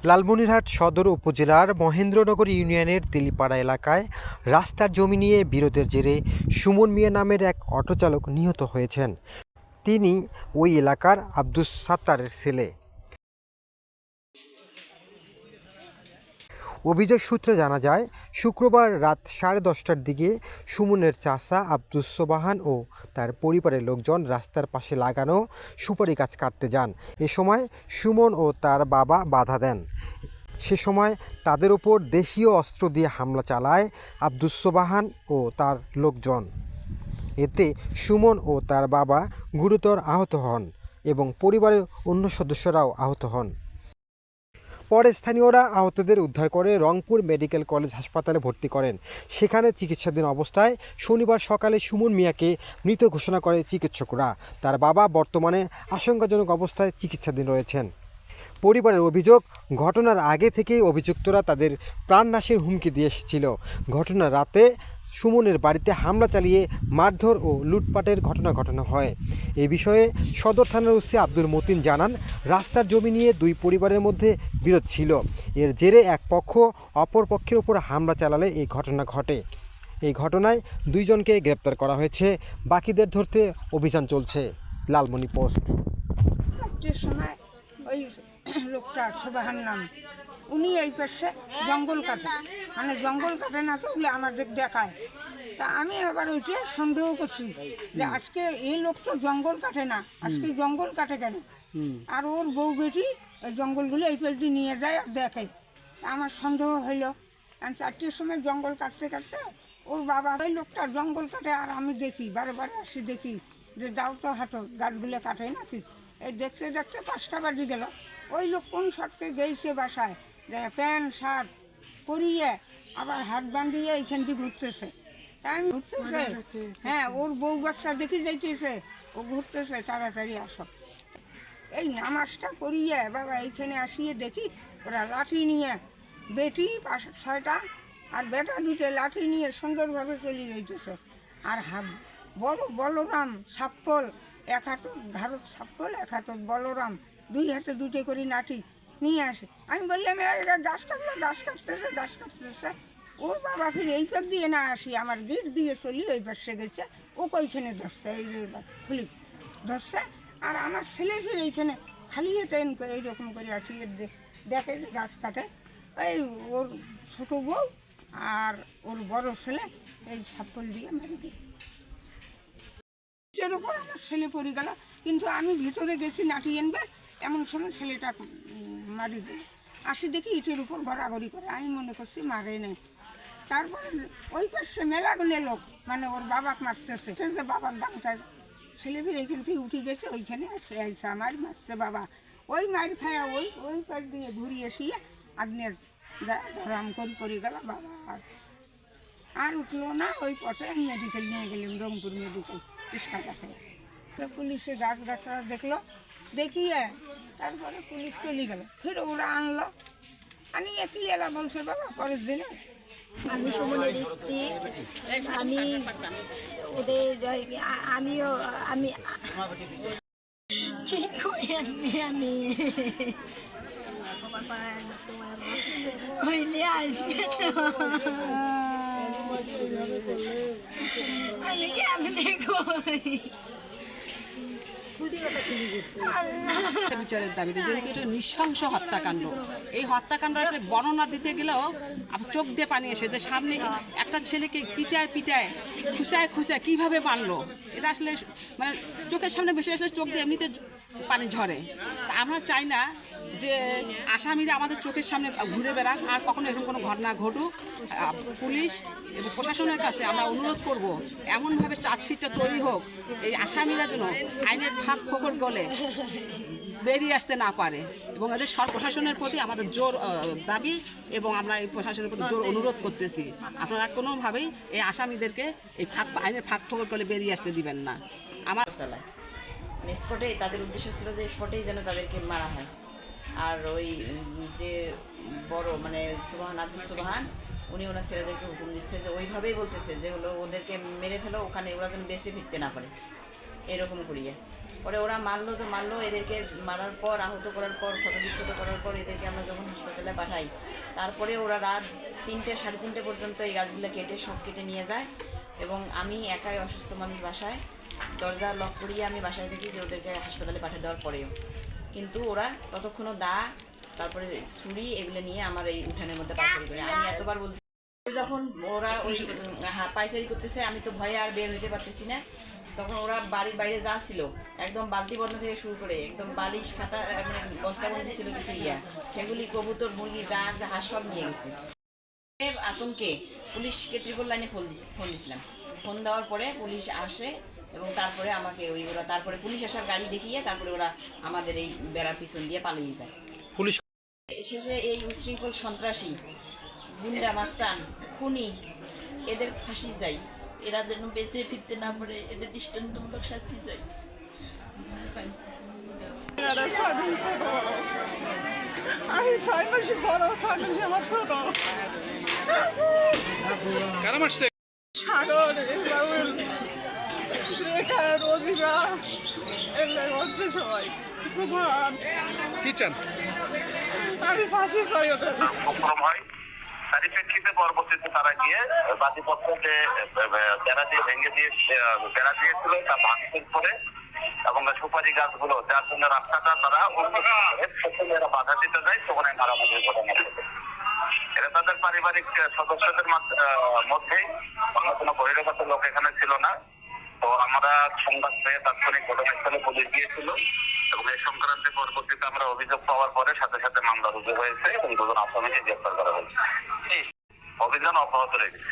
লালমনিরহাট সদর উপজেলার মহেন্দ্রনগর ইউনিয়নের তেলিপাড়া এলাকায় রাস্তার জমি নিয়ে বিরোধের জেরে সুমন মিয়া নামের এক অটোচালক নিহত হয়েছেন। তিনি ওই এলাকার আব্দুস সাত্তারের ছেলে। অভিযোগ সূত্রে জানা যায়, শুক্রবার রাত 10:30টার দিকে সুমনের চাচা আব্দুস সোবাহান ও তার পরিবারের লোকজন রাস্তার পাশে লাগানো সুপারি গাছ কাটতে যান। এ সময় সুমন ও তার বাবা বাধা দেন। সে সময় তাদের উপর দেশীয় অস্ত্র দিয়ে হামলা চালায় আব্দুস সোবাহান ও তার লোকজন। এতে সুমন ও তার বাবা গুরুতর আহত হন এবং পরিবারের অন্য সদস্যরাও আহত হন। পরে স্থানীয়রা আহতদের উদ্ধার করে রংপুর মেডিকেল কলেজ হাসপাতালে ভর্তি করেন। সেখানে চিকিৎসাধীন অবস্থায় শনিবার সকালে সুমন মিয়াকে মৃত ঘোষণা করে চিকিৎসকরা। তার বাবা বর্তমানে আশঙ্কাজনক অবস্থায় চিকিৎসাধীন রয়েছেন। পরিবারের অভিযোগ, ঘটনার আগে থেকেই অভিযুক্তরা তাদের প্রাণনাশের হুমকি দিয়ে এসেছিল। ঘটনার রাতে সুমনের বাড়িতে হামলা চালিয়ে মারধর ও লুটপাটের ঘটনা ঘটানো হয়। এ বিষয়ে সদর থানার ওসি আব্দুল মতিন জানান, রাস্তার জমি নিয়ে দুই পরিবারের মধ্যে বিরোধ ছিল। এর জেরে এক পক্ষ অপর পক্ষের উপর হামলা চালালে এই ঘটনা ঘটে। এই ঘটনায় দুইজনকে গ্রেপ্তার করা হয়েছে, বাকিদের ধরতে অভিযান চলছে। লালমনি পোস্ট। সময় ওই লোকটা সোবাহান নাম, উনি এই পাশে জঙ্গল কাটে, মানে জঙ্গল কাটে না তো ওগুলো আমাদের দেখায়। তা আমি আবার ওইটা সন্দেহ করছি যে আজকে এই লোক তো জঙ্গল কাটে না, আজকে জঙ্গল কাটে কেন? আর ওর বউ বেটি এই জঙ্গলগুলো এই পাশ দিয়ে নিয়ে যায় আর দেখে। আমার সন্দেহ হইলো, 4টের সময় জঙ্গল কাটতে কাটতে ওর বাবা ওই লোকটা জঙ্গল কাটে, আর আমি দেখি বারে বারে আসি দেখি যে যাও তো হাঁটো, গাছগুলো কাটে নাকি। এই দেখতে দেখতে 5টা বাজে গেল। ওই লোক কোন শটকে গেছে বাসায়, যে প্যান্ট শার্ট পরিয়ে আবার হাত বান্ধিয়ে এইখান দিয়ে ঘুরতেছে। তাই আমি ঘুরতেছে, হ্যাঁ ওর বউ বাচ্চা দেখি যাইতেছে, ও ঘুরতেছে, তাড়াতাড়ি আসো। এই নামাজটা পড়িয়ে বাবা এইখানে আসিয়ে দেখি ওরা লাঠি নিয়ে, বেটি 5-6টা আর বেটা 2টে লাঠি নিয়ে সুন্দরভাবে চলে যাইতেছে। আর বড় বলরাম সাপ্পল, 1 হাতে ঘাড়ত সাপ্পল, 1 হাতে বলরাম, 2 হাতে 2টে করে লাঠি নিয়ে আসে। আমি বললাম এরা গাছ কাটলো, গাছ কাটতেছে। ওর বাবা ফির এই পাক দিয়ে না আসি আমার গেট দিয়ে চলি ওই পাশে গেছে, ও ওইখানে ধরছে, এই খুলি ধরছে। আর আমার ছেলে ফির এইখানে খালি হতে এইরকম করে আসি, দেখে গাছ কাটে। এই ওর ছোটো বউ আর ওর বড় ছেলে এই সাপ্পল দিয়ে মারি দিই। এরকম আমার ছেলে পড়ে গেল, কিন্তু আমি ভিতরে গেছি নাটি এনবে, এমন সময় ছেলেটা মারি দিল। আসি দেখি ইটের উপর গড়াগড়ি করে, আমি মনে করছি মারে নেই। তারপরে ওই পাশে মেলাগুলো লোক, মানে ওর বাবাকে মারতেছে, যে বাবার দামটা ছেলে ফিরে এইখান থেকে উঠে গেছে, ওইখানে আসে আইসা আমার মারছে বাবা। ওই মার খায়া ওই পাশ দিয়ে ঘুরিয়ে এসিয়ে আগ্নের ধরাম করে গেল বাবা। আর উঠলো না। ওই পথে মেডিকেল নিয়ে গেলাম, রংপুর মেডিকেল ইস্কাটাতে। পুলিশে গাছগাছরা দেখলো, দেখিয়ে তারপরে পুলিশ চলে গেল, ফির ওরা আনলো, আনিয়ে কি এলা বলছে বাবা পরের দিনে। আমি সুমনের স্ত্রী, আমি ওদের আমি কি করি আমি হইলে আসবে আমি কেমনে কই বিচারের দাবিতে, যেহেতু এটা নৃশংস হত্যাকাণ্ড। এই হত্যাকাণ্ড আসলে বর্ণনা দিতে গেলেও চোখ দিয়ে পানি এসে, যে সামনে একটা ছেলেকে পিটায় খুঁচায় কীভাবে মারলো, এটা আসলে মানে চোখের সামনে ভেসে আসলে চোখ দিয়ে এমনিতে পানি ঝরে। তা আমরা চাই না যে আসামিরা আমাদের চোখের সামনে ঘুরে বেড়াক, আর কখনো এরকম কোনো ঘটনা ঘটুক। পুলিশ এবং প্রশাসনের কাছে আমরা অনুরোধ করব, এমনভাবে চার্জশিটটা তৈরি হোক এই আসামিরা যেন আইনের ফাঁক ফোকর গলে বেরিয়ে আসতে না পারে। এবং এদের প্রশাসনের প্রতি আমাদের জোর দাবি, এবং আমরা এই প্রশাসনের প্রতি জোর অনুরোধ করতেছি, আপনারা কোনোভাবেই এই আসামিদেরকে এই আইনের ফাঁক ফোকর গলে বেরিয়ে আসতে দিবেন না। আমার স্পটে তাদের উদ্দেশ্য ছিল যে স্পটেই যেন তাদেরকে মারা হয়। আর ওই যে বড় মানে আব্দুল সোবাহান, উনি ওনার ছেলেদেরকে হুকুম দিচ্ছে যে ওইভাবেই বলতেছে যে হলো ওদেরকে মেরে ফেলো, ওখানে ওরা যেন বেঁচে ফিরতে না পারে, এরকম করিয়ে। পরে ওরা মারলো তো মারলো, এদেরকে মারার পর আহত করার পর ক্ষতবিক্ষত করার পর এদেরকে আমরা যখন হাসপাতালে পাঠাই, তারপরে ওরা রাত 3টে 3:30 পর্যন্ত এই গাছগুলো কেটে সব কেটে নিয়ে যায়। এবং আমি একাই অসুস্থ মানুষ বাসায় দরজা লক করিয়ে আমি বাসায় থাকি যে ওদেরকে হাসপাতালে পাঠিয়ে দেওয়ার পরেও, কিন্তু ওরা ততক্ষণও দা তারপরে ছুরি এগুলো নিয়ে আমার এই উঠানের মধ্যে পাইচারি করে। আমি এতবার বলতে যখন ওরা ওই পাইচারি করতেছে আমি তো ভয়ে আর বের হইতে পারতেছি না, তখন ওরা বাড়ির বাইরে যা ছিল একদম বালতি বন্ধ থেকে শুরু করে একদম বালিশ খাতা মানে বস্তাবন্দি ছিল কিছু সেগুলি কবুতর মুরগি যা আছে হাঁস সব নিয়ে গেছে। আতঙ্কে পুলিশকে ত্রিপল লাইনে ফোন দিছিলাম। ফোন দেওয়ার পরে পুলিশ আসে এবং তারপরে আমাকে ওরা তারপরে পুলিশ আসার গাড়ি দেখিয়ে তারপরে ওরা আমাদের এই বেড়ার পিছন দিয়ে পালিয়ে যায়। পুলিশ শেষে এই উশৃঙ্খল সন্ত্রাসী গুন্ডা মাস্তান খুনি এদের ফাঁসি চাই, এরা যেন বেঁচে ফিরতে না পারে, এদের দৃষ্টান্তমূলক শাস্তি চাই। আমি 6 মাসে বড়, 6 মাসে আমার ছোট। কারা মারছে? সাগর, ইসরাউল, রেখা, রোজিরা, এগুলো হচ্ছে সবাই। সুভান, কি চান? আমি ফাঁসি চাই ওদের। উপক্রম হয়, তারই প্রেক্ষিতে পরবর্তীতে তারা গিয়ে বাতিপত্র যে বেড়া দিয়ে ভেঙে দিয়ে বেড়া দিয়েছিল তা ভাঙচুর করে এবং সুপারি গাছগুলো যার জন্য রাস্তাটা তারা এরা বাধা দিতে যায়, তখন মারামারির ঘটনা ঘটে। এরা তাদের পারিবারিক সদস্যদের মধ্যেই অন্য কোনো বহিরাগত লোক এখানে ছিল না। তো আমরা সংবাদ পেয়ে তাৎক্ষণিক ঘটনাস্থলে পুলিশ গিয়েছিল এবং এই সংক্রান্তে পরবর্তীতে আমরা অভিযোগ পাওয়ার পরে সাথে সাথে মামলা রুজু হয়েছে এবং 2জন আসামিকে গ্রেফতার করা হয়েছে। অভিযান অব্যাহত রেখেছে।